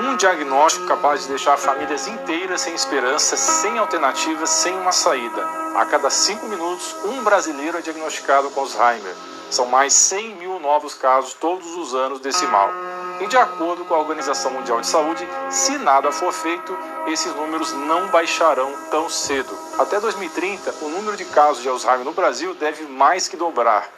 Um diagnóstico capaz de deixar famílias inteiras sem esperança, sem alternativas, sem uma saída. A cada 5 minutos, um brasileiro é diagnosticado com Alzheimer. São mais 100 mil novos casos todos os anos desse mal. E de acordo com a Organização Mundial de Saúde, se nada for feito, esses números não baixarão tão cedo. Até 2030, o número de casos de Alzheimer no Brasil deve mais que dobrar.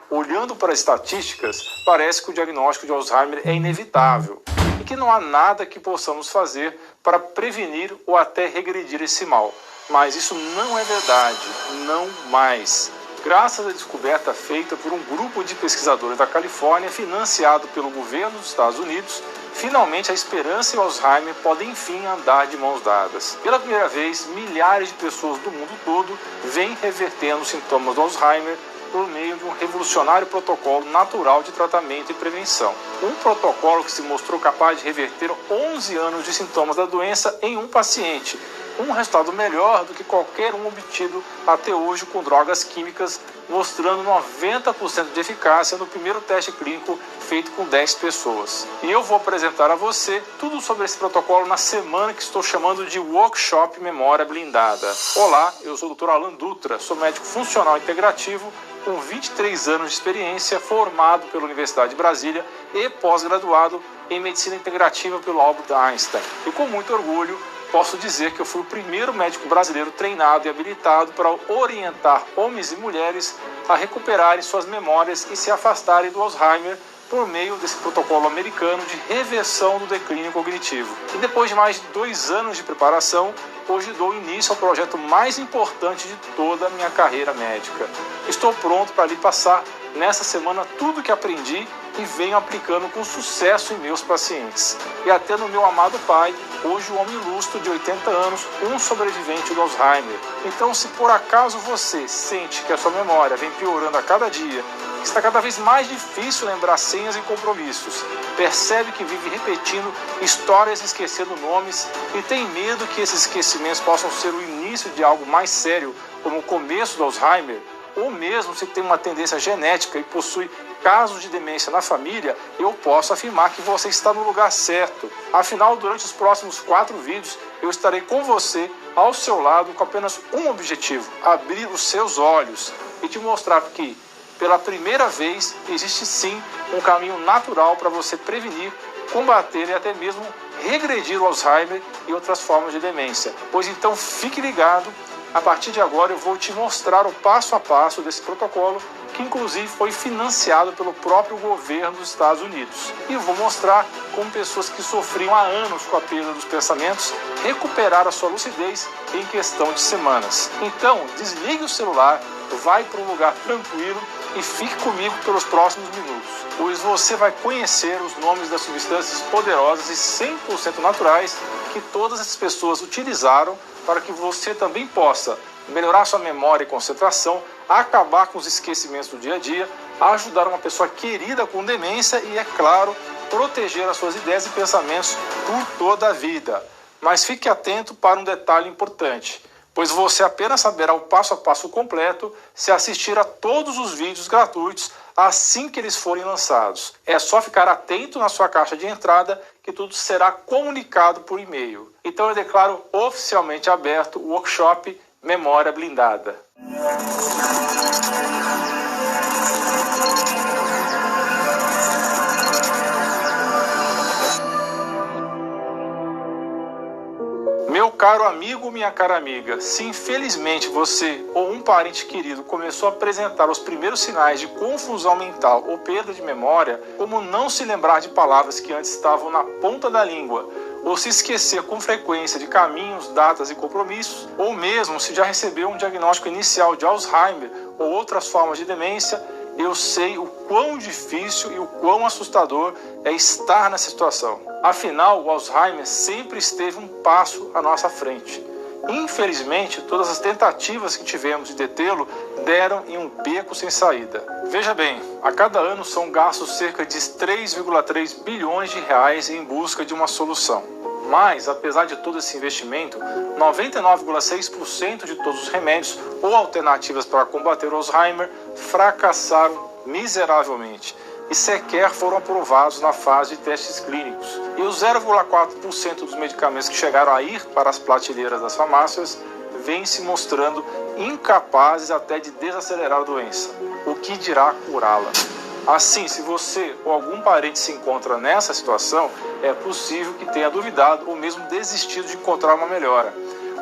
Olhando para as estatísticas, parece que o diagnóstico de Alzheimer é inevitável e que não há nada que possamos fazer para prevenir ou até regredir esse mal. Mas isso não é verdade, não mais. Graças à descoberta feita por um grupo de pesquisadores da Califórnia, financiado pelo governo dos Estados Unidos, finalmente a esperança e o Alzheimer podem enfim andar de mãos dadas. Pela primeira vez, milhares de pessoas do mundo todo vêm revertendo os sintomas do Alzheimer por meio de um revolucionário protocolo natural de tratamento e prevenção. Um protocolo que se mostrou capaz de reverter 11 anos de sintomas da doença em um paciente, um resultado melhor do que qualquer um obtido até hoje com drogas químicas, mostrando 90% de eficácia no primeiro teste clínico feito com 10 pessoas. E eu vou apresentar a você tudo sobre esse protocolo na semana que estou chamando de Workshop Memória Blindada. Olá, eu sou o Dr. Alan Dutra, sou médico funcional integrativo, com 23 anos de experiência, formado pela Universidade de Brasília e pós-graduado em Medicina Integrativa pelo Albert Einstein. E com muito orgulho, posso dizer que eu fui o primeiro médico brasileiro treinado e habilitado para orientar homens e mulheres a recuperarem suas memórias e se afastarem do Alzheimer por meio desse protocolo americano de reversão do declínio cognitivo. E depois de mais de 2 anos de preparação, hoje dou início ao projeto mais importante de toda a minha carreira médica. Estou pronto para lhe passar nessa semana tudo o que aprendi e venho aplicando com sucesso em meus pacientes. E até no meu amado pai, hoje um homem ilustre de 80 anos, um sobrevivente do Alzheimer. Então, se por acaso você sente que a sua memória vem piorando a cada dia, que está cada vez mais difícil lembrar senhas e compromissos, percebe que vive repetindo histórias e esquecendo nomes e tem medo que esses esquecimentos possam ser o início de algo mais sério, como o começo do Alzheimer, ou mesmo se tem uma tendência genética e possui casos de demência na família, eu posso afirmar que você está no lugar certo. Afinal, durante os próximos 4 vídeos, eu estarei com você, ao seu lado, com apenas um objetivo: abrir os seus olhos e te mostrar que, pela primeira vez, existe sim um caminho natural para você prevenir, combater e até mesmo regredir o Alzheimer e outras formas de demência. Pois então, fique ligado. A partir de agora eu vou te mostrar o passo a passo desse protocolo, que inclusive foi financiado pelo próprio governo dos Estados Unidos. E vou mostrar como pessoas que sofriam há anos com a perda dos pensamentos recuperaram a sua lucidez em questão de semanas. Então, desligue o celular, vai para um lugar tranquilo e fique comigo pelos próximos minutos, pois você vai conhecer os nomes das substâncias poderosas e 100% naturais que todas as pessoas utilizaram para que você também possa melhorar sua memória e concentração, acabar com os esquecimentos do dia a dia, ajudar uma pessoa querida com demência e, é claro, proteger as suas ideias e pensamentos por toda a vida. Mas fique atento para um detalhe importante, pois você apenas saberá o passo a passo completo se assistir a todos os vídeos gratuitos assim que eles forem lançados. É só ficar atento na sua caixa de entrada que tudo será comunicado por e-mail. Então eu declaro oficialmente aberto o Workshop Memória Blindada. Meu caro amigo, minha cara amiga, se infelizmente você ou um parente querido começou a apresentar os primeiros sinais de confusão mental ou perda de memória, como não se lembrar de palavras que antes estavam na ponta da língua, ou se esquecer com frequência de caminhos, datas e compromissos, ou mesmo se já recebeu um diagnóstico inicial de Alzheimer ou outras formas de demência, eu sei o quão difícil e o quão assustador é estar nessa situação. Afinal, o Alzheimer sempre esteve um passo à nossa frente. Infelizmente, todas as tentativas que tivemos de detê-lo deram em um beco sem saída. Veja bem, a cada ano são gastos cerca de 3,3 bilhões de reais em busca de uma solução. Mas, apesar de todo esse investimento, 99,6% de todos os remédios ou alternativas para combater o Alzheimer fracassaram miseravelmente. e sequer foram aprovados na fase de testes clínicos. E os 0,4% dos medicamentos que chegaram a ir para as prateleiras das farmácias vêm se mostrando incapazes até de desacelerar a doença, o que dirá curá-la. Assim, se você ou algum parente se encontra nessa situação, é possível que tenha duvidado ou mesmo desistido de encontrar uma melhora.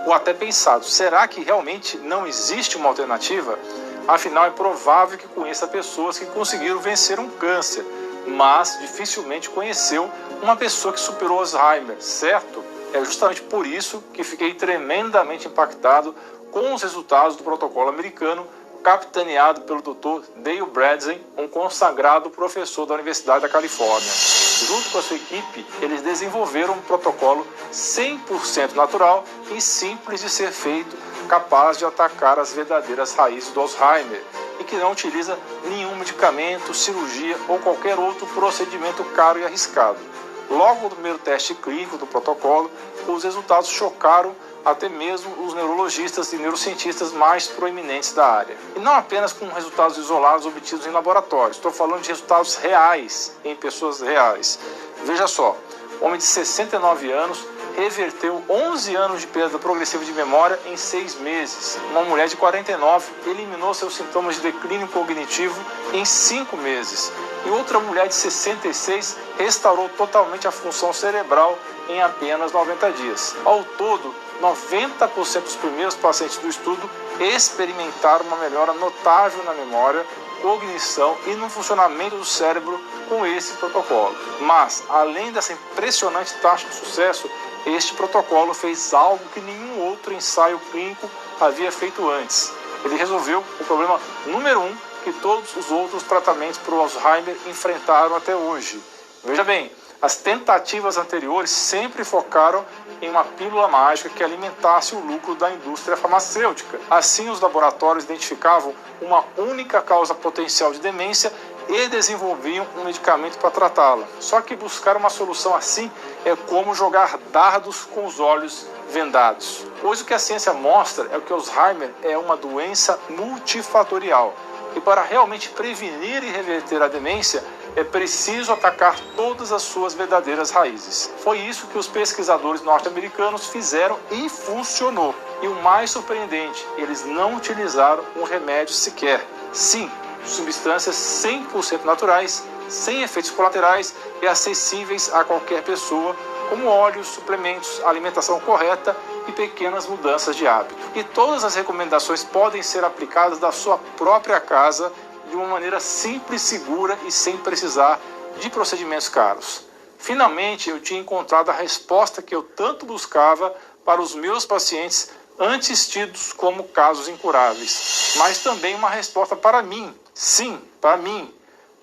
Ou até pensado, será que realmente não existe uma alternativa? Afinal, é provável que conheça pessoas que conseguiram vencer um câncer, mas dificilmente conheceu uma pessoa que superou Alzheimer, certo? É justamente por isso que fiquei tremendamente impactado com os resultados do protocolo americano, capitaneado pelo Dr. Dale Bredesen, um consagrado professor da Universidade da Califórnia. Junto com a sua equipe, eles desenvolveram um protocolo 100% natural e simples de ser feito, capaz de atacar as verdadeiras raízes do Alzheimer e que não utiliza nenhum medicamento, cirurgia ou qualquer outro procedimento caro e arriscado. Logo no primeiro teste clínico do protocolo, os resultados chocaram até mesmo os neurologistas e neurocientistas mais proeminentes da área. E não apenas com resultados isolados obtidos em laboratórios, estou falando de resultados reais, em pessoas reais. Veja só, um homem de 69 anos reverteu 11 anos de perda progressiva de memória em 6 meses. Uma mulher de 49 eliminou seus sintomas de declínio cognitivo em 5 meses. E outra mulher de 66 restaurou totalmente a função cerebral em apenas 90 dias. Ao todo, 90% dos primeiros pacientes do estudo experimentaram uma melhora notável na memória, cognição e no funcionamento do cérebro com esse protocolo. Mas, além dessa impressionante taxa de sucesso, este protocolo fez algo que nenhum outro ensaio clínico havia feito antes. Ele resolveu o problema número 1 que todos os outros tratamentos para o Alzheimer enfrentaram até hoje. Veja bem, as tentativas anteriores sempre focaram em uma pílula mágica que alimentasse o lucro da indústria farmacêutica. Assim, os laboratórios identificavam uma única causa potencial de demência e desenvolviam um medicamento para tratá-la. Só que buscar uma solução assim é como jogar dardos com os olhos vendados. Pois o que a ciência mostra é que o Alzheimer é uma doença multifatorial. E para realmente prevenir e reverter a demência, é preciso atacar todas as suas verdadeiras raízes. Foi isso que os pesquisadores norte-americanos fizeram e funcionou. E o mais surpreendente, eles não utilizaram um remédio sequer. Sim, substâncias 100% naturais, sem efeitos colaterais e acessíveis a qualquer pessoa, como óleos, suplementos, alimentação correta e pequenas mudanças de hábito. E todas as recomendações podem ser aplicadas da sua própria casa de uma maneira simples, segura e sem precisar de procedimentos caros. Finalmente, eu tinha encontrado a resposta que eu tanto buscava para os meus pacientes antes tidos como casos incuráveis, mas também uma resposta para mim, sim, para mim,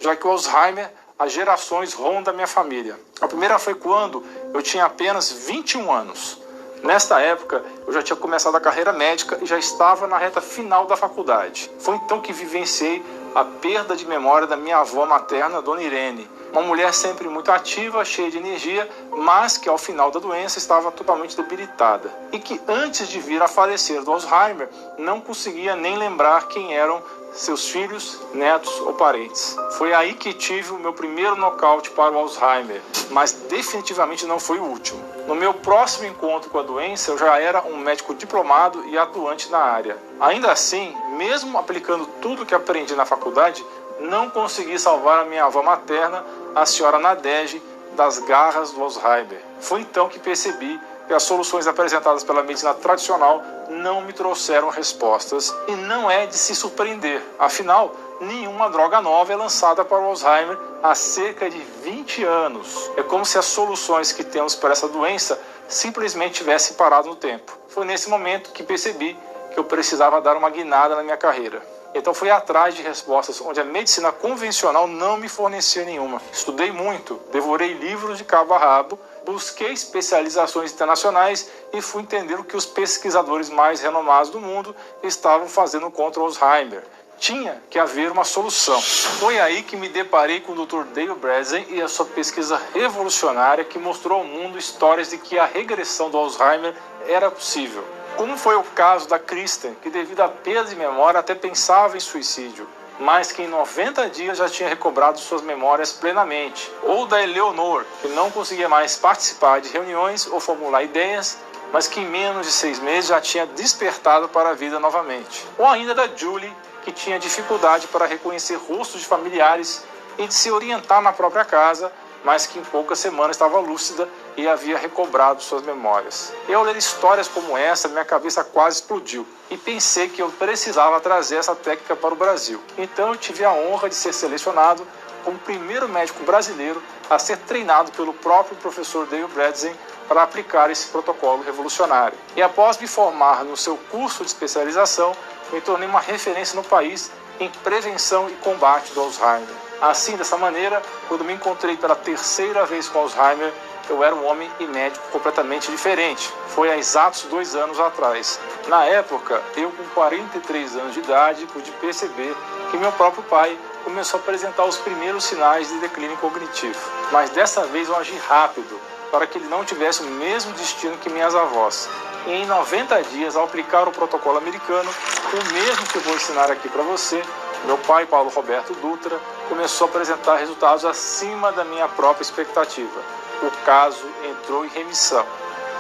já que o Alzheimer há gerações ronda a minha família. A primeira foi quando eu tinha apenas 21 anos. Nesta época, eu já tinha começado a carreira médica e já estava na reta final da faculdade. Foi então que vivenciei a perda de memória da minha avó materna, Dona Irene. Uma mulher sempre muito ativa, cheia de energia, mas que ao final da doença estava totalmente debilitada. E que antes de vir a falecer do Alzheimer, não conseguia nem lembrar quem eram seus filhos, netos ou parentes. Foi aí que tive o meu primeiro nocaute para o Alzheimer, mas definitivamente não foi o último. No meu próximo encontro com a doença, eu já era um médico diplomado e atuante na área. Ainda assim, mesmo aplicando tudo que aprendi na faculdade, não consegui salvar a minha avó materna, a senhora Nadege, das garras do Alzheimer. Foi então que percebi que as soluções apresentadas pela medicina tradicional não me trouxeram respostas e não é de se surpreender. Afinal, nenhuma droga nova é lançada para o Alzheimer há cerca de 20 anos. É como se as soluções que temos para essa doença simplesmente tivessem parado no tempo. Foi nesse momento que percebi que eu precisava dar uma guinada na minha carreira. Então fui atrás de respostas onde a medicina convencional não me fornecia nenhuma. Estudei muito, devorei livros de cabo a rabo, busquei especializações internacionais e fui entender o que os pesquisadores mais renomados do mundo estavam fazendo contra o Alzheimer. Tinha que haver uma solução. Foi aí que me deparei com o Dr. Dale Bredesen e a sua pesquisa revolucionária que mostrou ao mundo histórias de que a regressão do Alzheimer era possível. Como foi o caso da Kristen, que devido à perda de memória até pensava em suicídio. mas que em 90 dias já tinha recobrado suas memórias plenamente. Ou da Eleonor, que não conseguia mais participar de reuniões ou formular ideias, mas que em menos de 6 meses já tinha despertado para a vida novamente. Ou ainda da Julie, que tinha dificuldade para reconhecer rostos de familiares e de se orientar na própria casa, mas que em poucas semanas estava lúcida e havia recobrado suas memórias. E ao ler histórias como essa, minha cabeça quase explodiu e pensei que eu precisava trazer essa técnica para o Brasil. Então eu tive a honra de ser selecionado como o primeiro médico brasileiro a ser treinado pelo próprio professor Dale Bredesen para aplicar esse protocolo revolucionário. E após me formar no seu curso de especialização, me tornei uma referência no país em prevenção e combate do Alzheimer. Assim, dessa maneira, quando me encontrei pela terceira vez com Alzheimer, eu era um homem e médico completamente diferente. Foi há exatos 2 anos atrás. Na época, eu com 43 anos de idade, pude perceber que meu próprio pai começou a apresentar os primeiros sinais de declínio cognitivo. Mas dessa vez eu agi rápido, para que ele não tivesse o mesmo destino que minhas avós. E em 90 dias, ao aplicar o protocolo americano, o mesmo que eu vou ensinar aqui para você, meu pai, Paulo Roberto Dutra, começou a apresentar resultados acima da minha própria expectativa. O caso entrou em remissão.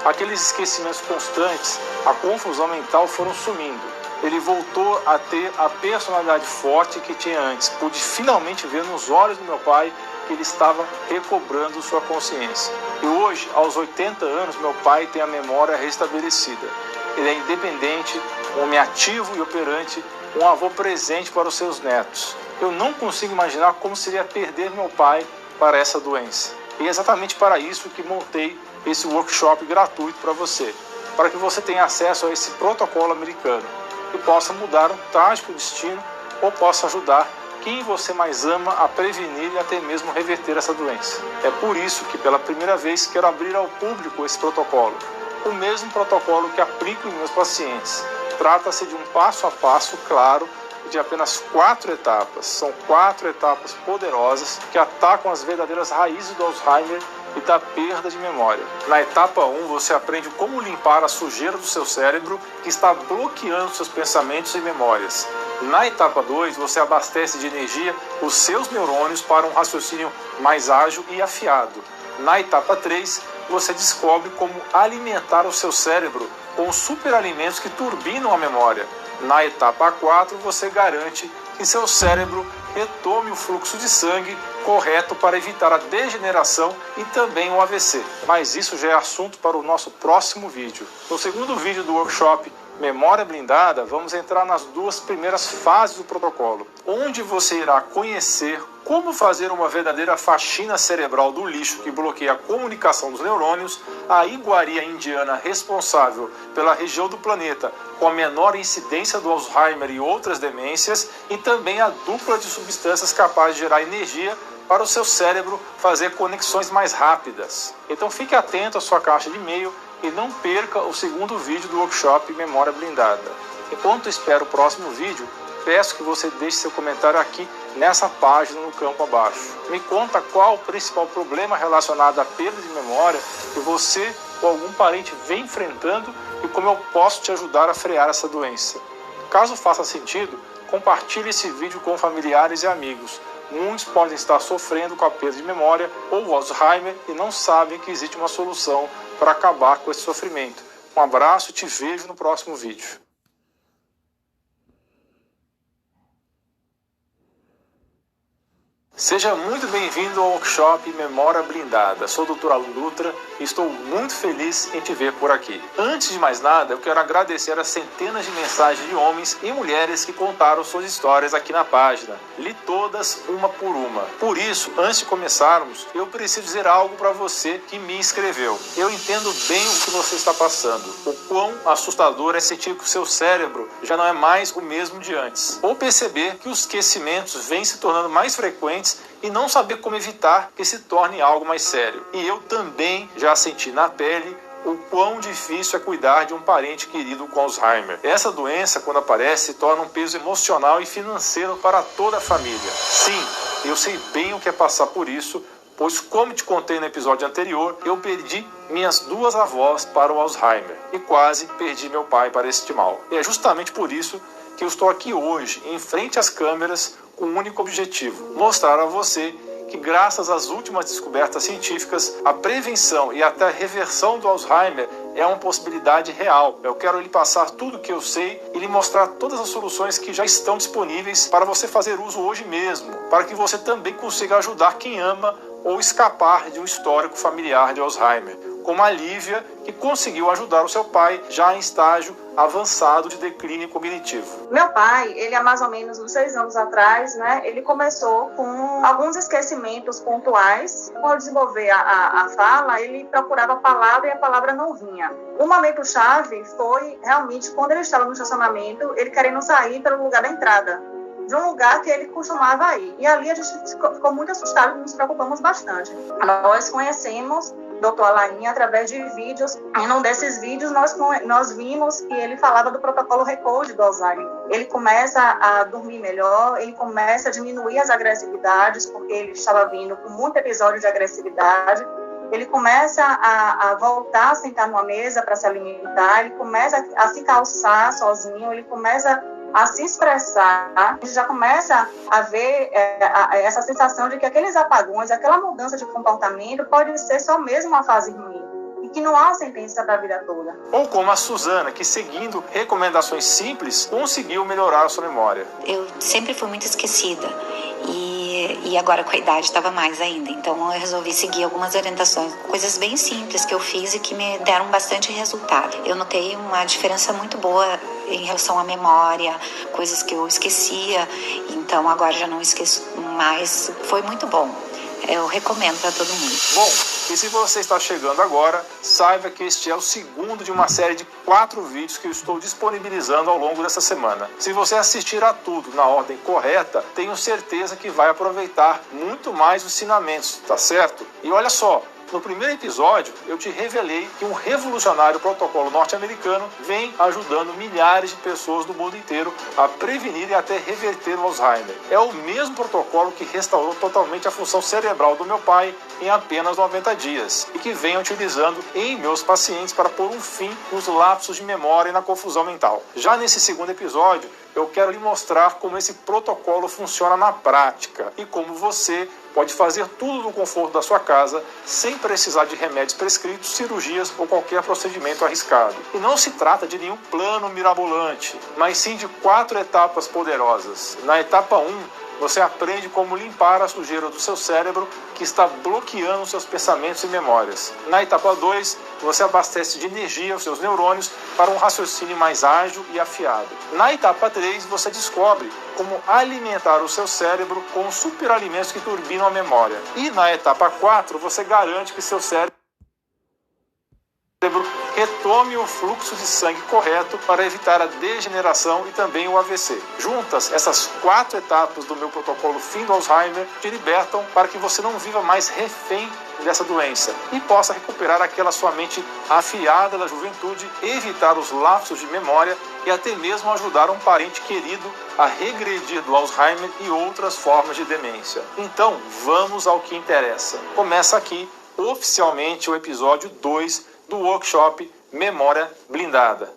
Aqueles esquecimentos constantes, a confusão mental foram sumindo. Ele voltou a ter a personalidade forte que tinha antes. Pude finalmente ver nos olhos do meu pai que ele estava recobrando sua consciência. E hoje, aos 80 anos, meu pai tem a memória restabelecida. Ele é independente, um homem ativo e operante, um avô presente para os seus netos. Eu não consigo imaginar como seria perder meu pai para essa doença. E é exatamente para isso que montei esse workshop gratuito para você, para que você tenha acesso a esse protocolo americano e possa mudar um trágico destino ou possa ajudar quem você mais ama a prevenir e até mesmo reverter essa doença. É por isso que pela primeira vez quero abrir ao público esse protocolo, o mesmo protocolo que aplico em meus pacientes. Trata-se de um passo a passo claro de apenas 4 etapas. São 4 etapas poderosas que atacam as verdadeiras raízes do Alzheimer e da perda de memória. Na etapa 1, você aprende como limpar a sujeira do seu cérebro que está bloqueando seus pensamentos e memórias. Na etapa 2, você abastece de energia os seus neurônios para um raciocínio mais ágil e afiado. Na etapa 3, você descobre como alimentar o seu cérebro com superalimentos que turbinam a memória. Na etapa 4, você garante que seu cérebro retome o fluxo de sangue correto para evitar a degeneração e também o AVC. Mas isso já é assunto para o nosso próximo vídeo. No segundo vídeo do workshop Memória Blindada, vamos entrar nas 2 primeiras fases do protocolo, onde você irá conhecer como fazer uma verdadeira faxina cerebral do lixo que bloqueia a comunicação dos neurônios, a iguaria indiana responsável pela região do planeta com a menor incidência do Alzheimer e outras demências, e também a dupla de substâncias capazes de gerar energia para o seu cérebro fazer conexões mais rápidas. Então fique atento à sua caixa de e-mail e não perca o segundo vídeo do workshop Memória Blindada. Enquanto espero o próximo vídeo, peço que você deixe seu comentário aqui nessa página no campo abaixo. Me conta qual o principal problema relacionado à perda de memória que você ou algum parente vem enfrentando e como eu posso te ajudar a frear essa doença. Caso faça sentido, compartilhe esse vídeo com familiares e amigos. Muitos podem estar sofrendo com a perda de memória ou Alzheimer e não sabem que existe uma solução para acabar com esse sofrimento. Um abraço e te vejo no próximo vídeo. Seja muito bem-vindo ao workshop Memória Blindada. Sou o Dr. Alan Dutra e estou muito feliz em te ver por aqui. Antes de mais nada, eu quero agradecer as centenas de mensagens de homens e mulheres que contaram suas histórias aqui na página. Li todas, uma por uma. Por isso, antes de começarmos, eu preciso dizer algo para você que me escreveu. Eu entendo bem o que você está passando. O quão assustador é sentir que o seu cérebro já não é mais o mesmo de antes. Ou perceber que os esquecimentos vêm se tornando mais frequentes e não saber como evitar que se torne algo mais sério. E eu também já senti na pele o quão difícil é cuidar de um parente querido com Alzheimer. Essa doença, quando aparece, se torna um peso emocional e financeiro para toda a família. Sim, eu sei bem o que é passar por isso, pois como te contei no episódio anterior, eu perdi minhas 2 avós para o Alzheimer e quase perdi meu pai para este mal. E é justamente por isso que eu estou aqui hoje, em frente às câmeras, com um único objetivo: mostrar a você que, graças às últimas descobertas científicas, a prevenção e até a reversão do Alzheimer é uma possibilidade real. Eu quero lhe passar tudo o que eu sei e lhe mostrar todas as soluções que já estão disponíveis para você fazer uso hoje mesmo, para que você também consiga ajudar quem ama ou escapar de um histórico familiar de Alzheimer, como a Lívia, que conseguiu ajudar o seu pai já em estágio avançado de declínio cognitivo. Meu pai, ele há mais ou menos uns 6 anos atrás, ele começou com alguns esquecimentos pontuais. Ao desenvolver a fala, ele procurava a palavra e a palavra não vinha. O momento-chave foi realmente quando ele estava no estacionamento, ele querendo sair pelo lugar da entrada, de um lugar que ele costumava ir. E ali a gente ficou muito assustado e nos preocupamos bastante. Nós conhecemos Dr. Alain através de vídeos. Em um desses vídeos nós vimos que ele falava do protocolo Recode do Alzheimer. Ele começa a dormir melhor, ele começa a diminuir as agressividades, porque ele estava vindo com muito episódio de agressividade. Ele começa a voltar a sentar numa mesa para se alimentar, ele começa a se calçar sozinho, ele começa a se expressar. A gente já começa a ver essa sensação de que aqueles apagões, aquela mudança de comportamento pode ser só mesmo uma fase ruim e que não há sentença para a vida toda. Ou como a Suzana, que seguindo recomendações simples, conseguiu melhorar a sua memória. Eu sempre fui muito esquecida e agora com a idade estava mais ainda. Então eu resolvi seguir algumas orientações, coisas bem simples que eu fiz e que me deram bastante resultado. Eu notei uma diferença muito boa em relação à memória, coisas que eu esquecia, então agora já não esqueço mais. Foi muito bom. Eu recomendo para todo mundo. Bom, e se você está chegando agora, saiba que este é o segundo de uma série de 4 vídeos que eu estou disponibilizando ao longo dessa semana. Se você assistir a tudo na ordem correta, tenho certeza que vai aproveitar muito mais os ensinamentos, tá certo? E olha só, no primeiro episódio, eu te revelei que um revolucionário protocolo norte-americano vem ajudando milhares de pessoas do mundo inteiro a prevenir e até reverter o Alzheimer. É o mesmo protocolo que restaurou totalmente a função cerebral do meu pai em apenas 90 dias e que venho utilizando em meus pacientes para pôr um fim nos lapsos de memória e na confusão mental. Já nesse segundo episódio, eu quero lhe mostrar como esse protocolo funciona na prática e como você pode fazer tudo no conforto da sua casa sem precisar de remédios prescritos, cirurgias ou qualquer procedimento arriscado. E não se trata de nenhum plano mirabolante, mas sim de 4 etapas poderosas. Na etapa 1, você aprende como limpar a sujeira do seu cérebro que está bloqueando seus pensamentos e memórias. Na etapa 2, você abastece de energia os seus neurônios para um raciocínio mais ágil e afiado. Na etapa 3, você descobre como alimentar o seu cérebro com superalimentos que turbinam a memória. E na etapa 4, você garante que seu cérebro retome o fluxo de sangue correto para evitar a degeneração e também o AVC. Juntas, essas 4 etapas do meu protocolo Fim do Alzheimer te libertam para que você não viva mais refém dessa doença e possa recuperar aquela sua mente afiada da juventude, evitar os lapsos de memória e até mesmo ajudar um parente querido a regredir do Alzheimer e outras formas de demência. Então, vamos ao que interessa. Começa aqui, oficialmente, o episódio 2 do workshop Memória Blindada.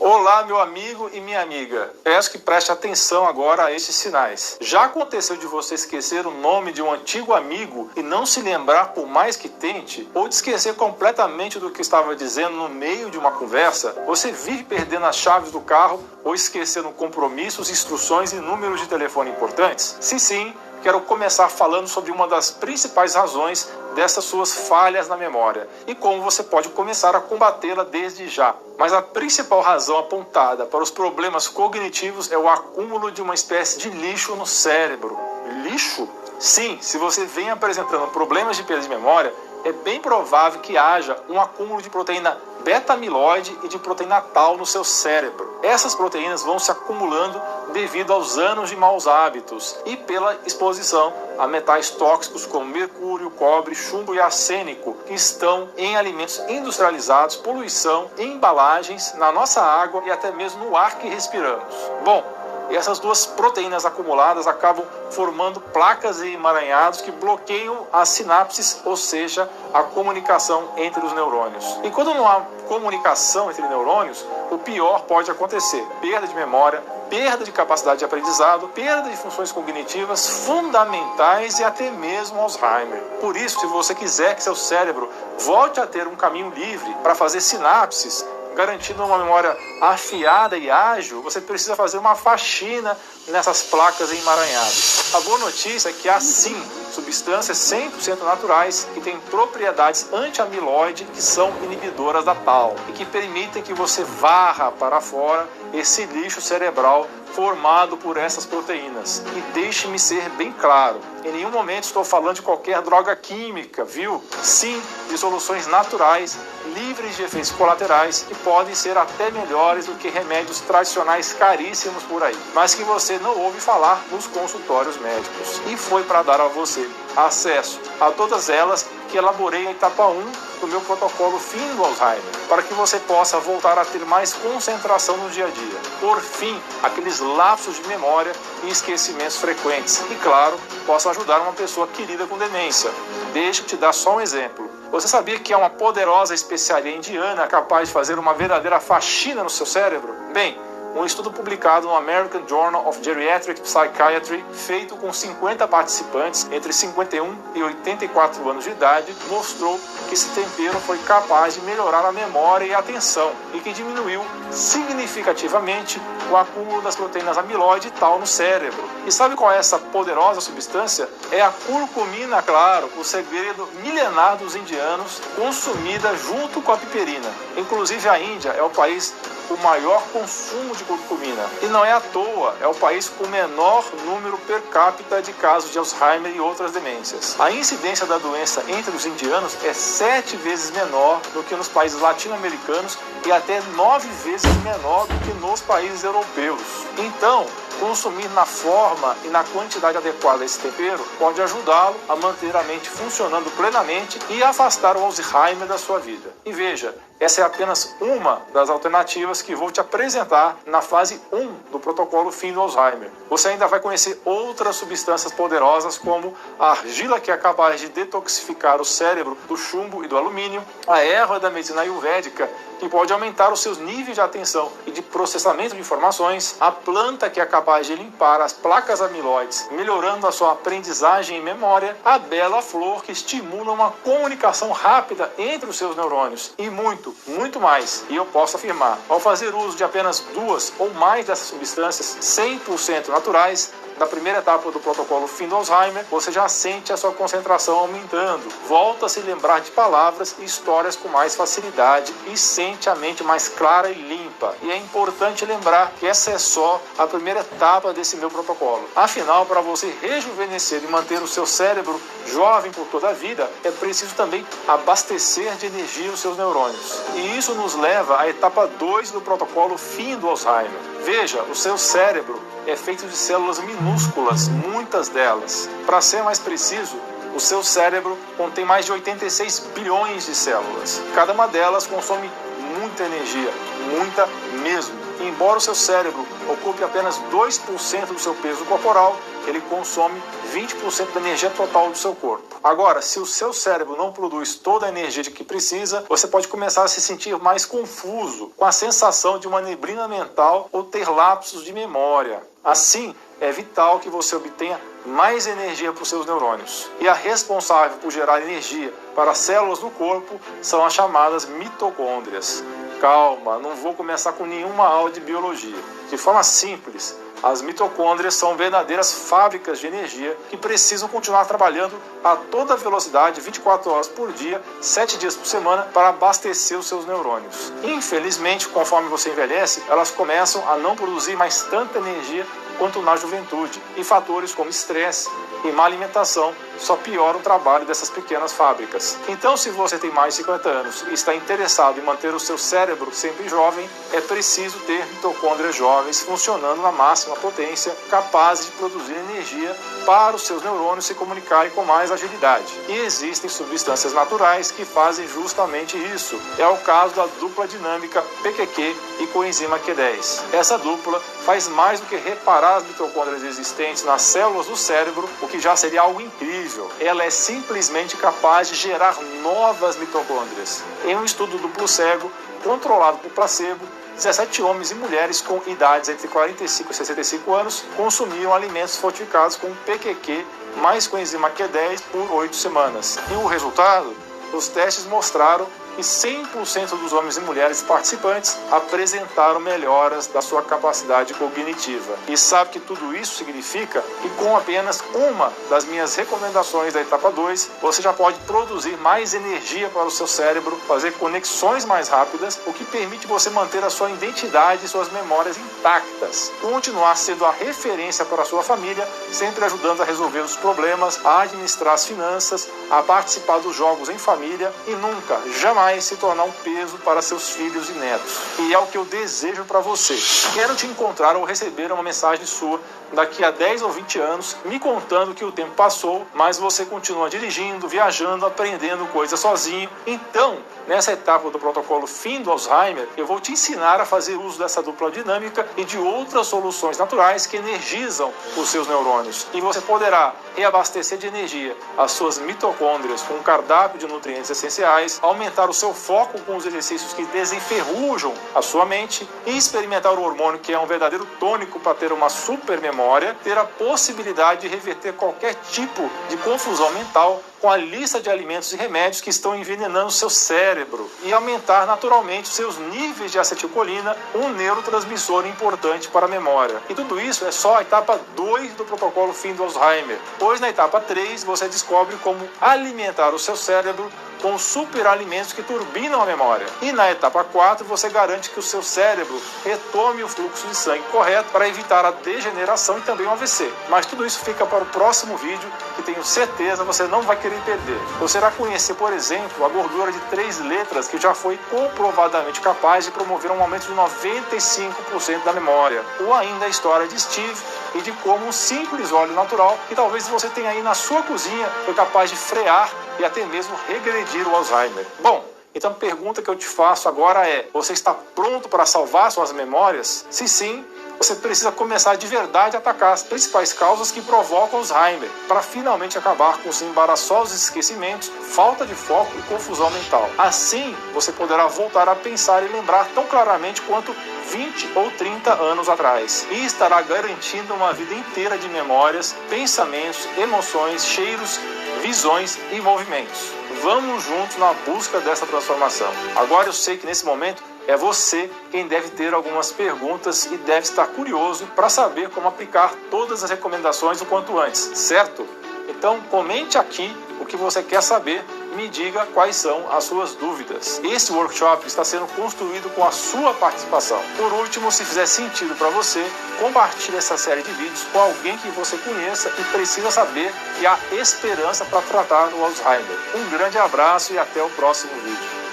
Olá, meu amigo e minha amiga. Peço que preste atenção agora a esses sinais. Já aconteceu de você esquecer o nome de um antigo amigo e não se lembrar por mais que tente? Ou de esquecer completamente do que estava dizendo no meio de uma conversa? Você vive perdendo as chaves do carro ou esquecendo compromissos, instruções e números de telefone importantes? Se sim, quero começar falando sobre uma das principais razões dessas suas falhas na memória e como você pode começar a combatê-la desde já. Mas a principal razão apontada para os problemas cognitivos é o acúmulo de uma espécie de lixo no cérebro. Lixo? Sim, se você vem apresentando problemas de perda de memória, é bem provável que haja um acúmulo de proteína beta-amiloide e de proteína tau no seu cérebro. Essas proteínas vão se acumulando devido aos anos de maus hábitos e pela exposição a metais tóxicos como mercúrio, cobre, chumbo e arsênico, que estão em alimentos industrializados, poluição, em embalagens, na nossa água e até mesmo no ar que respiramos. Bom, E essas duas proteínas acumuladas acabam formando placas e emaranhados que bloqueiam as sinapses, ou seja, a comunicação entre os neurônios. E quando não há comunicação entre neurônios, o pior pode acontecer: perda de memória, perda de capacidade de aprendizado, perda de funções cognitivas fundamentais e até mesmo Alzheimer. Por isso, se você quiser que seu cérebro volte a ter um caminho livre para fazer sinapses, garantindo uma memória afiada e ágil, você precisa fazer uma faxina nessas placas emaranhadas. A boa notícia é que há sim substâncias 100% naturais que têm propriedades anti-amiloide que são inibidoras da tau e que permitem que você varra para fora esse lixo cerebral formado por essas proteínas. E deixe-me ser bem claro, em nenhum momento estou falando de qualquer droga química, viu? Sim, de soluções naturais, livres de efeitos colaterais, que podem ser até melhores do que remédios tradicionais caríssimos por aí, mas que você não ouve falar nos consultórios médicos. E foi para dar a você acesso a todas elas que elaborei a etapa 1 do meu protocolo Fim do Alzheimer, para que você possa voltar a ter mais concentração no dia a dia. Por fim, aqueles lapsos de memória e esquecimentos frequentes. E claro, possa ajudar uma pessoa querida com demência. Deixa eu te dar só um exemplo. Você sabia que é uma poderosa especiaria indiana capaz de fazer uma verdadeira faxina no seu cérebro? Bem, um estudo publicado no American Journal of Geriatric Psychiatry, feito com 50 participantes entre 51 e 84 anos de idade, mostrou que esse tempero foi capaz de melhorar a memória e a atenção e que diminuiu significativamente o acúmulo das proteínas amiloide e tau no cérebro. E sabe qual é essa poderosa substância? É a curcumina, claro, o segredo milenar dos indianos, consumida junto com a piperina. Inclusive a Índia é o país com o maior consumo de curcumina. E não é à toa, é o país com o menor número per capita de casos de Alzheimer e outras demências. A incidência da doença entre os indianos é 7 vezes menor do que nos países latino-americanos e até 9 vezes menor do que nos países europeus. Então, consumir na forma e na quantidade adequada esse tempero pode ajudá-lo a manter a mente funcionando plenamente e afastar o Alzheimer da sua vida. E veja, essa é apenas uma das alternativas que vou te apresentar na fase 1 do protocolo Fim do Alzheimer. Você ainda vai conhecer outras substâncias poderosas como a argila, que é capaz de detoxificar o cérebro do chumbo e do alumínio, a erva da medicina ayurvédica, que pode aumentar os seus níveis de atenção e de processamento de informações, a planta, que é capaz de limpar as placas amiloides, melhorando a sua aprendizagem e memória, a bela flor, que estimula uma comunicação rápida entre os seus neurônios, e muito mais. E eu posso afirmar, ao fazer uso de apenas 2 ou mais dessas substâncias 100% naturais, na primeira etapa do protocolo Fim do Alzheimer, você já sente a sua concentração aumentando, volta a se lembrar de palavras e histórias com mais facilidade e sente a mente mais clara e limpa. E é importante lembrar que essa é só a primeira etapa desse meu protocolo. Afinal, para você rejuvenescer e manter o seu cérebro jovem por toda a vida, é preciso também abastecer de energia os seus neurônios. E isso nos leva à etapa 2 do protocolo Fim do Alzheimer. Veja, o seu cérebro é feito de células minúsculas, muitas delas. Para ser mais preciso, o seu cérebro contém mais de 86 bilhões de células. Cada uma delas consome muita energia, muita mesmo. E embora o seu cérebro ocupe apenas 2% do seu peso corporal, ele consome 20% da energia total do seu corpo. Agora, se o seu cérebro não produz toda a energia de que precisa, você pode começar a se sentir mais confuso, com a sensação de uma neblina mental ou ter lapsos de memória. Assim, é vital que você obtenha mais energia para os seus neurônios. E a responsável por gerar energia para as células do corpo são as chamadas mitocôndrias. Calma, não vou começar com nenhuma aula de biologia. De forma simples, as mitocôndrias são verdadeiras fábricas de energia que precisam continuar trabalhando a toda velocidade, 24 horas por dia, 7 dias por semana, para abastecer os seus neurônios. Infelizmente, conforme você envelhece, elas começam a não produzir mais tanta energia quanto na juventude, e fatores como estresse e má alimentação só pioram o trabalho dessas pequenas fábricas. Então, se você tem mais de 50 anos e está interessado em manter o seu cérebro sempre jovem, é preciso ter mitocôndrias jovens funcionando na máxima potência, capazes de produzir energia para os seus neurônios se comunicarem com mais agilidade. E existem substâncias naturais que fazem justamente isso. É o caso da dupla dinâmica PQQ e coenzima Q10. Essa dupla faz mais do que reparar as mitocôndrias existentes nas células do cérebro, o que já seria algo incrível. Ela é simplesmente capaz de gerar novas mitocôndrias. Em um estudo duplo cego, controlado por placebo, 17 homens e mulheres com idades entre 45 e 65 anos consumiam alimentos fortificados com PQQ mais coenzima Q10 por 8 semanas. E o resultado? Os testes mostraram que 100% dos homens e mulheres participantes apresentaram melhoras da sua capacidade cognitiva. E sabe que tudo isso significa que com apenas uma das minhas recomendações da etapa 2, você já pode produzir mais energia para o seu cérebro, fazer conexões mais rápidas, o que permite você manter a sua identidade e suas memórias intactas, continuar sendo a referência para a sua família, sempre ajudando a resolver os problemas, a administrar as finanças, a participar dos jogos em família e nunca, jamais se tornar um peso para seus filhos e netos. E é o que eu desejo para você. Quero te encontrar ou receber uma mensagem sua daqui a 10 ou 20 anos, me contando que o tempo passou, mas você continua dirigindo, viajando, aprendendo coisas sozinho. Então, nessa etapa do protocolo Fim do Alzheimer, eu vou te ensinar a fazer uso dessa dupla dinâmica e de outras soluções naturais que energizam os seus neurônios. E você poderá reabastecer de energia as suas mitocôndrias com um cardápio de nutrientes essenciais, aumentar o seu foco com os exercícios que desenferrujam a sua mente e experimentar o hormônio que é um verdadeiro tônico para ter uma super memória, ter a possibilidade de reverter qualquer tipo de confusão mental com a lista de alimentos e remédios que estão envenenando o seu cérebro e aumentar naturalmente os seus níveis de acetilcolina, um neurotransmissor importante para a memória. E tudo isso é só a etapa 2 do protocolo Fim do Alzheimer, pois na etapa 3 você descobre como alimentar o seu cérebro com superalimentos que turbinam a memória. E na etapa 4 você garante que o seu cérebro retome o fluxo de sangue correto para evitar a degeneração e também o AVC. Mas tudo isso fica para o próximo vídeo, que tenho certeza você não vai querer perder. Você irá conhecer, por exemplo, a gordura de 3 letras que já foi comprovadamente capaz de promover um aumento de 95% da memória. Ou ainda a história de Steve e de como um simples óleo natural que talvez você tenha aí na sua cozinha foi capaz de frear e até mesmo regredir o Alzheimer. Bom, então a pergunta que eu te faço agora é: você está pronto para salvar suas memórias? Se sim, você precisa começar de verdade a atacar as principais causas que provocam Alzheimer, para finalmente acabar com os embaraçosos esquecimentos, falta de foco e confusão mental. Assim, você poderá voltar a pensar e lembrar tão claramente quanto 20 ou 30 anos atrás, e estará garantindo uma vida inteira de memórias, pensamentos, emoções, cheiros, visões e movimentos. Vamos juntos na busca dessa transformação. Agora eu sei que nesse momento é você quem deve ter algumas perguntas e deve estar curioso para saber como aplicar todas as recomendações o quanto antes, certo? Então comente aqui o que você quer saber e me diga quais são as suas dúvidas. Esse workshop está sendo construído com a sua participação. Por último, se fizer sentido para você, compartilhe essa série de vídeos com alguém que você conheça e precisa saber que há esperança para tratar o Alzheimer. Um grande abraço e até o próximo vídeo.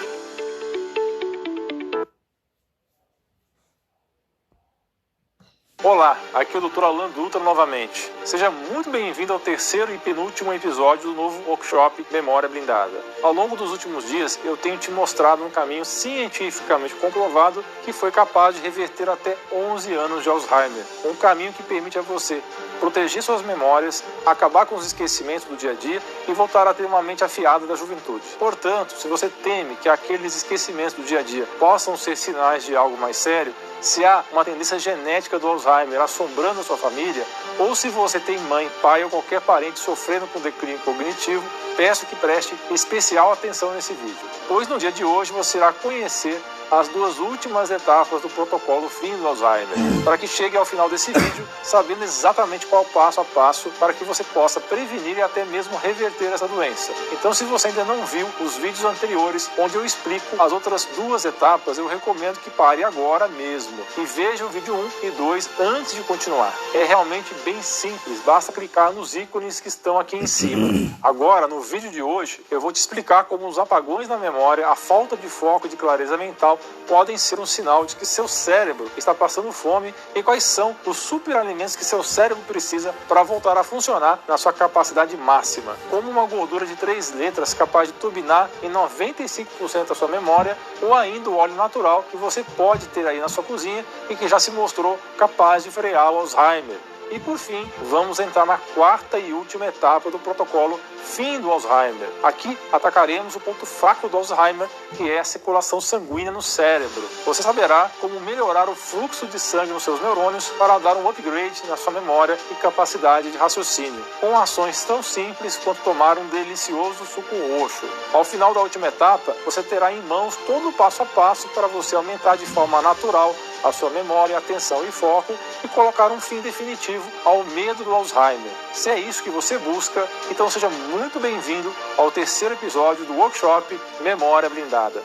Olá, aqui é o Dr. Alan Dutra novamente. Seja muito bem-vindo ao terceiro e penúltimo episódio do novo workshop Memória Blindada. Ao longo dos últimos dias, eu tenho te mostrado um caminho cientificamente comprovado que foi capaz de reverter até 11 anos de Alzheimer. Um caminho que permite a você proteger suas memórias, acabar com os esquecimentos do dia a dia e voltar a ter uma mente afiada da juventude. Portanto, se você teme que aqueles esquecimentos do dia a dia possam ser sinais de algo mais sério, se há uma tendência genética do Alzheimer assombrando a sua família, ou se você tem mãe, pai ou qualquer parente sofrendo com declínio cognitivo, peço que preste especial atenção nesse vídeo, pois no dia de hoje você irá conhecer as 2 últimas etapas do protocolo Fim do Alzheimer, para que chegue ao final desse vídeo sabendo exatamente qual passo a passo para que você possa prevenir e até mesmo reverter essa doença. Então, se você ainda não viu os vídeos anteriores onde eu explico as outras 2 etapas, eu recomendo que pare agora mesmo e veja o vídeo 1 e 2 antes de continuar. É realmente bem simples, basta clicar nos ícones que estão aqui em cima. Agora, no vídeo de hoje, eu vou te explicar como os apagões na memória, a falta de foco e de clareza mental podem ser um sinal de que seu cérebro está passando fome e quais são os superalimentos que seu cérebro precisa para voltar a funcionar na sua capacidade máxima, como uma gordura de 3 letras capaz de turbinar em 95% da sua memória, ou ainda o óleo natural que você pode ter aí na sua cozinha e que já se mostrou capaz de frear o Alzheimer. E por fim, vamos entrar na quarta e última etapa do protocolo fim do Alzheimer. Aqui atacaremos o ponto fraco do Alzheimer, que é a circulação sanguínea no cérebro. Você saberá como melhorar o fluxo de sangue nos seus neurônios para dar um upgrade na sua memória e capacidade de raciocínio, com ações tão simples quanto tomar um delicioso suco roxo. Ao final da última etapa, você terá em mãos todo o passo a passo para você aumentar de forma natural a sua memória, atenção e foco e colocar um fim definitivo ao medo do Alzheimer. Se é isso que você busca, então seja muito bem-vindo ao terceiro episódio do workshop Memória Blindada.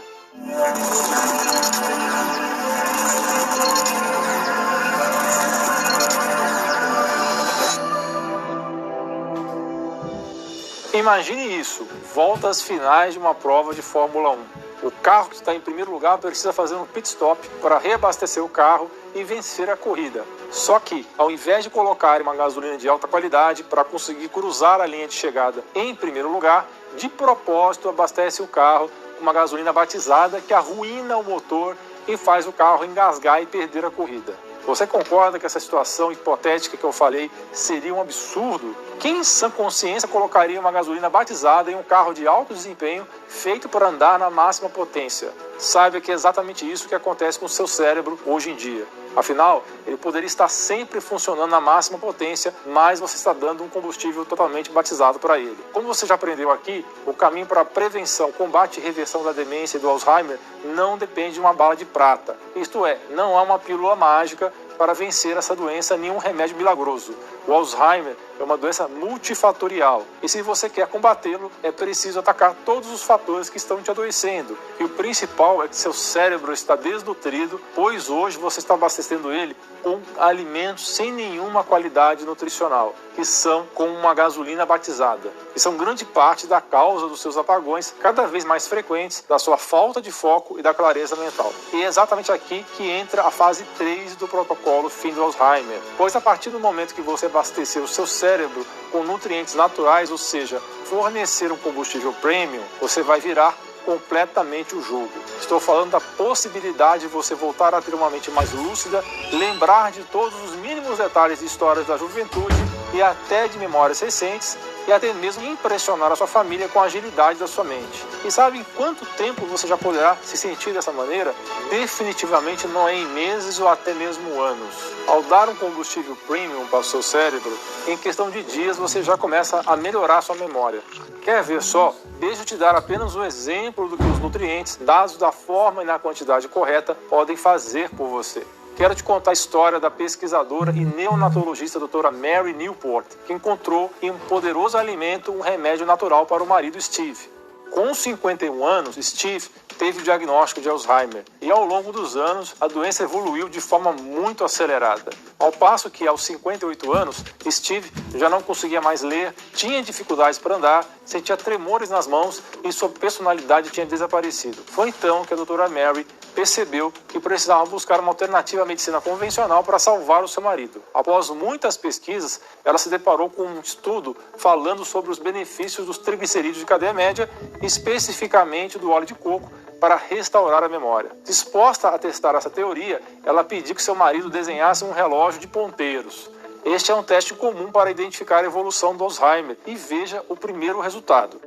Imagine isso, voltas finais de uma prova de Fórmula 1. O carro que está em primeiro lugar precisa fazer um pit stop para reabastecer o carro e vencer a corrida. Só que, ao invés de colocar uma gasolina de alta qualidade para conseguir cruzar a linha de chegada em primeiro lugar, de propósito abastece o carro com uma gasolina batizada que arruína o motor e faz o carro engasgar e perder a corrida. Você concorda que essa situação hipotética que eu falei seria um absurdo? Quem em sã consciência colocaria uma gasolina batizada em um carro de alto desempenho feito para andar na máxima potência? Saiba que é exatamente isso que acontece com o seu cérebro hoje em dia. Afinal, ele poderia estar sempre funcionando na máxima potência, mas você está dando um combustível totalmente batizado para ele. Como você já aprendeu aqui, o caminho para a prevenção, combate e reversão da demência e do Alzheimer não depende de uma bala de prata. Isto é, não há uma pílula mágica para vencer essa doença, nenhum remédio milagroso. O Alzheimer é uma doença multifatorial e se você quer combatê-lo, é preciso atacar todos os fatores que estão te adoecendo. E o principal é que seu cérebro está desnutrido, pois hoje você está abastecendo ele com alimentos sem nenhuma qualidade nutricional, que são como uma gasolina batizada. E são grande parte da causa dos seus apagões cada vez mais frequentes, da sua falta de foco e da clareza mental. E é exatamente aqui que entra a fase 3 do protocolo fim do Alzheimer, pois a partir do momento que você abastecer o seu cérebro com nutrientes naturais, ou seja, fornecer um combustível premium, você vai virar completamente o jogo. Estou falando da possibilidade de você voltar a ter uma mente mais lúcida, lembrar de todos os mínimos detalhes de histórias da juventude e até de memórias recentes, e até mesmo impressionar a sua família com a agilidade da sua mente. E sabe em quanto tempo você já poderá se sentir dessa maneira? Definitivamente não é em meses ou até mesmo anos. Ao dar um combustível premium para o seu cérebro, em questão de dias você já começa a melhorar a sua memória. Quer ver só? Deixa eu te dar apenas um exemplo do que os nutrientes, dados da forma e na quantidade correta, podem fazer por você. Quero te contar a história da pesquisadora e neonatologista doutora Mary Newport, que encontrou em um poderoso alimento um remédio natural para o marido Steve. Com 51 anos, Steve teve o diagnóstico de Alzheimer e ao longo dos anos a doença evoluiu de forma muito acelerada. Ao passo que aos 58 anos, Steve já não conseguia mais ler, tinha dificuldades para andar, sentia tremores nas mãos e sua personalidade tinha desaparecido. Foi então que a doutora Mary percebeu que precisava buscar uma alternativa à medicina convencional para salvar o seu marido. Após muitas pesquisas, ela se deparou com um estudo falando sobre os benefícios dos triglicerídeos de cadeia média, especificamente do óleo de coco, para restaurar a memória. Disposta a testar essa teoria, ela pediu que seu marido desenhasse um relógio de ponteiros. Este é um teste comum para identificar a evolução do Alzheimer e veja o primeiro resultado.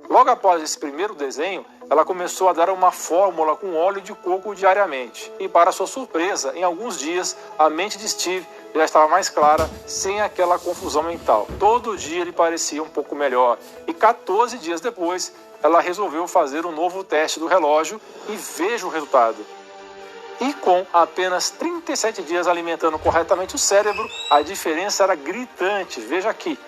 Logo após esse primeiro desenho, ela começou a dar uma fórmula com óleo de coco diariamente. E para sua surpresa, em alguns dias, a mente de Steve já estava mais clara, sem aquela confusão mental. Todo dia ele parecia um pouco melhor. E 14 dias depois, ela resolveu fazer um novo teste do relógio e veja o resultado. E com apenas 37 dias alimentando corretamente o cérebro, a diferença era gritante, veja aqui.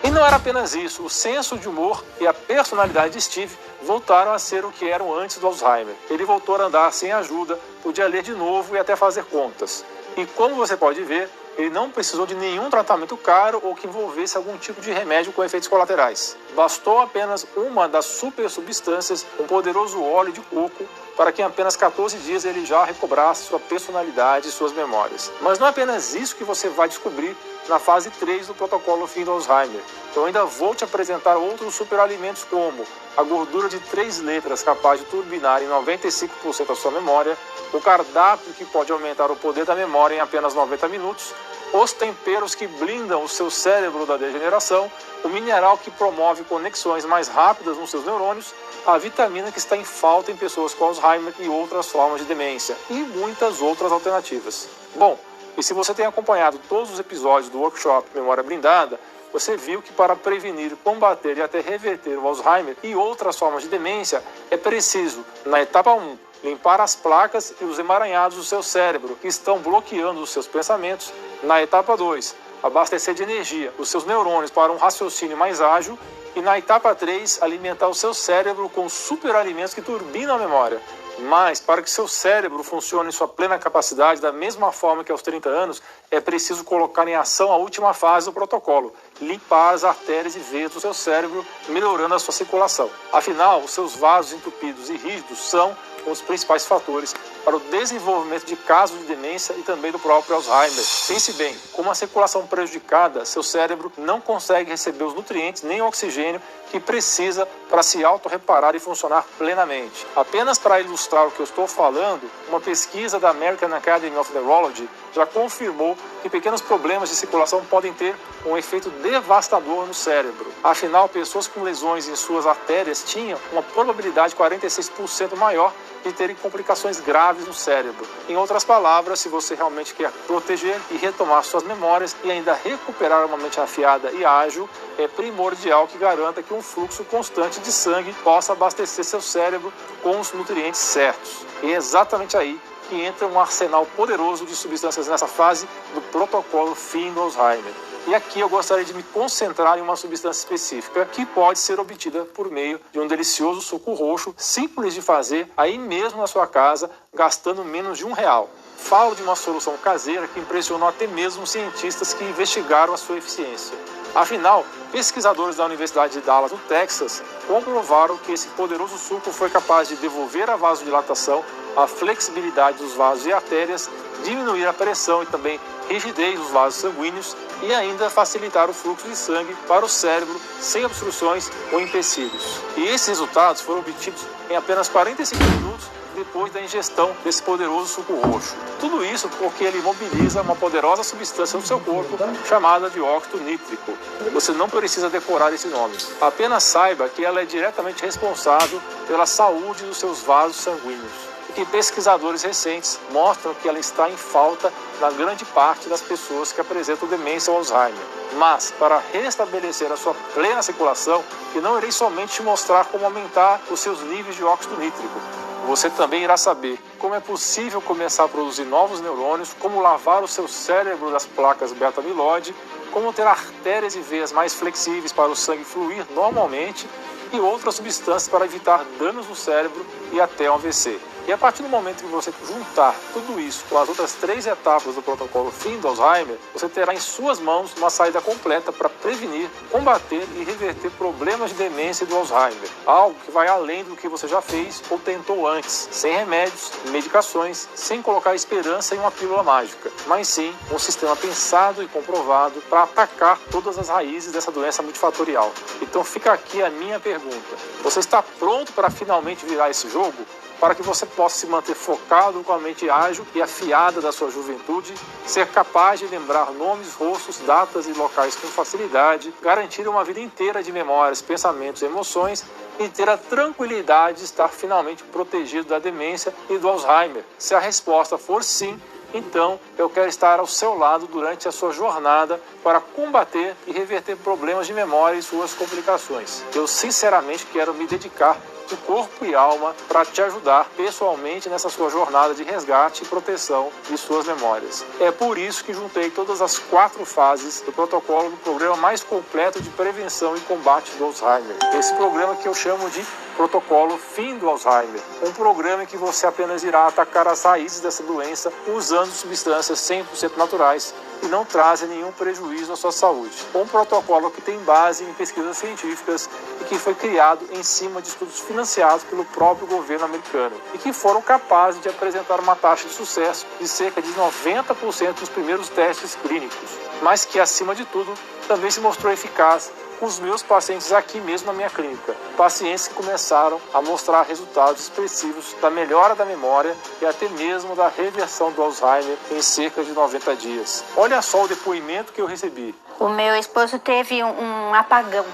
E não era apenas isso, o senso de humor e a personalidade de Steve voltaram a ser o que eram antes do Alzheimer. Ele voltou a andar sem ajuda, podia ler de novo e até fazer contas. E como você pode ver, ele não precisou de nenhum tratamento caro ou que envolvesse algum tipo de remédio com efeitos colaterais. Bastou apenas uma das super substâncias, um poderoso óleo de coco, para que em apenas 14 dias ele já recobrasse sua personalidade e suas memórias. Mas não é apenas isso que você vai descobrir na fase 3 do protocolo Fim do Alzheimer. Eu ainda vou te apresentar outros superalimentos como a gordura de 3 letras capaz de turbinar em 95% a sua memória, o cardápio que pode aumentar o poder da memória em apenas 90 minutos, os temperos que blindam o seu cérebro da degeneração, o mineral que promove conexões mais rápidas nos seus neurônios, a vitamina que está em falta em pessoas com Alzheimer e outras formas de demência, e muitas outras alternativas. Bom, e se você tem acompanhado todos os episódios do workshop Memória Blindada, você viu que para prevenir, combater e até reverter o Alzheimer e outras formas de demência, é preciso, na etapa 1, limpar as placas e os emaranhados do seu cérebro, que estão bloqueando os seus pensamentos. Na etapa 2, abastecer de energia os seus neurônios para um raciocínio mais ágil. E na etapa 3, alimentar o seu cérebro com superalimentos que turbinam a memória. Mas, para que seu cérebro funcione em sua plena capacidade, da mesma forma que aos 30 anos, é preciso colocar em ação a última fase do protocolo, limpar as artérias e veias do seu cérebro, melhorando a sua circulação. Afinal, os seus vasos entupidos e rígidos são um dos principais fatores para o desenvolvimento de casos de demência e também do próprio Alzheimer. Pense bem, com uma circulação prejudicada, seu cérebro não consegue receber os nutrientes nem o oxigênio que precisa para se autorreparar e funcionar plenamente. Apenas para ilustrar o que eu estou falando, uma pesquisa da American Academy of Neurology já confirmou que pequenos problemas de circulação podem ter um efeito devastador no cérebro. Afinal, pessoas com lesões em suas artérias tinham uma probabilidade 46% maior de terem complicações graves no cérebro. Em outras palavras, se você realmente quer proteger e retomar suas memórias e ainda recuperar uma mente afiada e ágil, é primordial que garanta que um fluxo constante de sangue possa abastecer seu cérebro com os nutrientes certos. E é exatamente aí que entra um arsenal poderoso de substâncias nessa fase do protocolo Fim do Alzheimer. E aqui eu gostaria de me concentrar em uma substância específica que pode ser obtida por meio de um delicioso suco roxo, simples de fazer aí mesmo na sua casa, gastando menos de R$1. Falo de uma solução caseira que impressionou até mesmo cientistas que investigaram a sua eficiência. Afinal, pesquisadores da Universidade de Dallas, no Texas, comprovaram que esse poderoso suco foi capaz de devolver a vasodilatação, a flexibilidade dos vasos e artérias, diminuir a pressão e também rigidez dos vasos sanguíneos e ainda facilitar o fluxo de sangue para o cérebro sem obstruções ou empecilhos. E esses resultados foram obtidos em apenas 45 minutos depois da ingestão desse poderoso suco roxo. Tudo isso porque ele mobiliza uma poderosa substância no seu corpo chamada de óxido nítrico. Você não precisa decorar esse nome. Apenas saiba que ela é diretamente responsável pela saúde dos seus vasos sanguíneos. E que pesquisadores recentes mostram que ela está em falta na grande parte das pessoas que apresentam demência ou Alzheimer. Mas, para restabelecer a sua plena circulação, eu não irei somente te mostrar como aumentar os seus níveis de óxido nítrico. Você também irá saber como é possível começar a produzir novos neurônios, como lavar o seu cérebro das placas beta-amiloide, como ter artérias e veias mais flexíveis para o sangue fluir normalmente e outras substâncias para evitar danos no cérebro e até um AVC. E a partir do momento que você juntar tudo isso com as outras 3 etapas do protocolo Fim do Alzheimer, você terá em suas mãos uma saída completa para prevenir, combater e reverter problemas de demência e do Alzheimer. Algo que vai além do que você já fez ou tentou antes, sem remédios, medicações, sem colocar esperança em uma pílula mágica, mas sim um sistema pensado e comprovado para atacar todas as raízes dessa doença multifatorial. Então fica aqui a minha pergunta: você está pronto para finalmente virar esse jogo? Para que você possa se manter focado com a mente ágil e afiada da sua juventude, ser capaz de lembrar nomes, rostos, datas e locais com facilidade, garantir uma vida inteira de memórias, pensamentos e emoções e ter a tranquilidade de estar finalmente protegido da demência e do Alzheimer. Se a resposta for sim, então eu quero estar ao seu lado durante a sua jornada para combater e reverter problemas de memória e suas complicações. Eu sinceramente quero me dedicar de corpo e alma para te ajudar pessoalmente nessa sua jornada de resgate e proteção de suas memórias. É por isso que juntei todas as 4 fases do protocolo do programa mais completo de prevenção e combate do Alzheimer. Esse programa que eu chamo de Protocolo Fim do Alzheimer, um programa em que você apenas irá atacar as raízes dessa doença usando substâncias 100% naturais e não trazem nenhum prejuízo à sua saúde. Um protocolo que tem base em pesquisas científicas e que foi criado em cima de estudos financiados pelo próprio governo americano e que foram capazes de apresentar uma taxa de sucesso de cerca de 90% nos primeiros testes clínicos, mas que, acima de tudo, também se mostrou eficaz com os meus pacientes aqui mesmo na minha clínica. Pacientes que começaram a mostrar resultados expressivos da melhora da memória e até mesmo da reversão do Alzheimer em cerca de 90 dias. Olha só o depoimento que eu recebi. O meu esposo teve um apagão.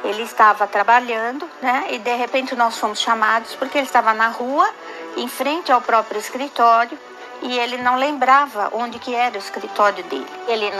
Ele estava trabalhando, né? E de repente nós fomos chamados porque ele estava na rua, em frente ao próprio escritório, e ele não lembrava onde que era o escritório dele. Ele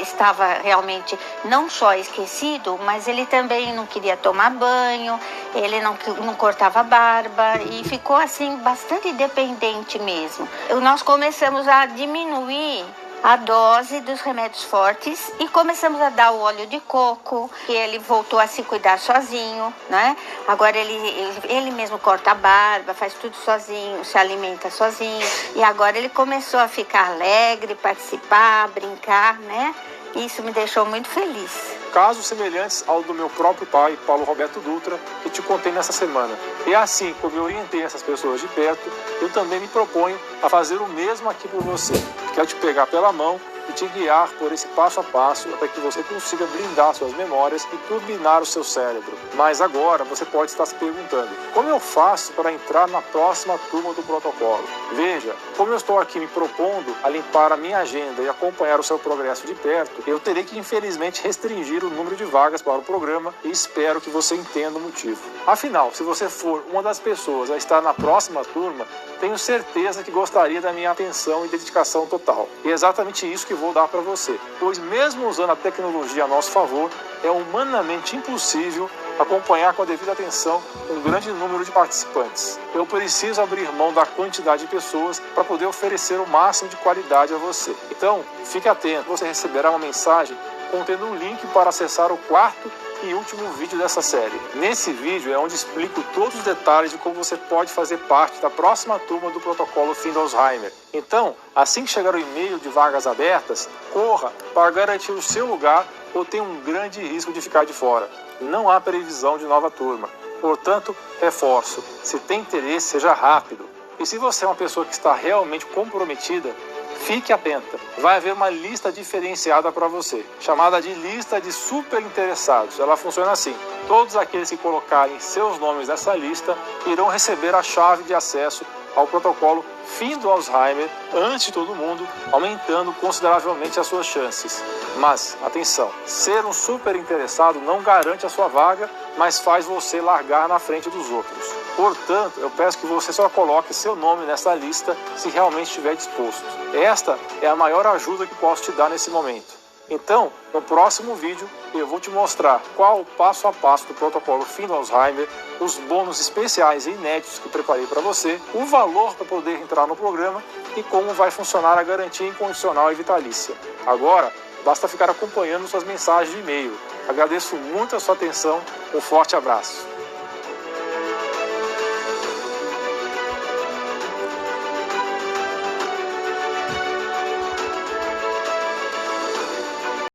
estava realmente não só esquecido, mas ele também não queria tomar banho, ele não cortava barba e ficou assim bastante dependente mesmo. Nós começamos a diminuir a dose dos remédios fortes e começamos a dar o óleo de coco, e ele voltou a se cuidar sozinho, né? Agora ele mesmo corta a barba, faz tudo sozinho, se alimenta sozinho, e agora ele começou a ficar alegre, participar, brincar, né? Isso me deixou muito feliz. Casos semelhantes ao do meu próprio pai, Paulo Roberto Dutra, que te contei nessa semana. E assim como eu orientei essas pessoas de perto, eu também me proponho a fazer o mesmo aqui por você. Quero te pegar pela mão e te guiar por esse passo a passo para que você consiga blindar suas memórias e turbinar o seu cérebro. Mas agora você pode estar se perguntando: como eu faço para entrar na próxima turma do protocolo? Veja, como eu estou aqui me propondo a limpar a minha agenda e acompanhar o seu progresso de perto, eu terei que infelizmente restringir o número de vagas para o programa e espero que você entenda o motivo. Afinal, se você for uma das pessoas a estar na próxima turma, tenho certeza que gostaria da minha atenção e dedicação total. E é exatamente isso que vou dar para você, pois mesmo usando a tecnologia a nosso favor, é humanamente impossível acompanhar com a devida atenção um grande número de participantes. Eu preciso abrir mão da quantidade de pessoas para poder oferecer o máximo de qualidade a você. Então, fique atento, você receberá uma mensagem contendo um link para acessar o quarto e último vídeo dessa série. Nesse vídeo é onde explico todos os detalhes de como você pode fazer parte da próxima turma do protocolo Fim do Alzheimer. Então, assim que chegar o e-mail de vagas abertas, corra para garantir o seu lugar ou tem um grande risco de ficar de fora. Não há previsão de nova turma. Portanto, reforço, se tem interesse, seja rápido. E se você é uma pessoa que está realmente comprometida, fique atenta. Vai haver uma lista diferenciada para você, chamada de lista de super interessados. Ela funciona assim: todos aqueles que colocarem seus nomes nessa lista irão receber a chave de acesso ao protocolo Fim do Alzheimer antes de todo mundo, aumentando consideravelmente as suas chances. Mas, atenção, ser um super interessado não garante a sua vaga, mas faz você largar na frente dos outros. Portanto, eu peço que você só coloque seu nome nessa lista se realmente estiver disposto. Esta é a maior ajuda que posso te dar nesse momento. Então, no próximo vídeo, eu vou te mostrar qual o passo a passo do protocolo Fim do Alzheimer, os bônus especiais e inéditos que preparei para você, o valor para poder entrar no programa e como vai funcionar a garantia incondicional e vitalícia. Agora, basta ficar acompanhando suas mensagens de e-mail. Agradeço muito a sua atenção, um forte abraço.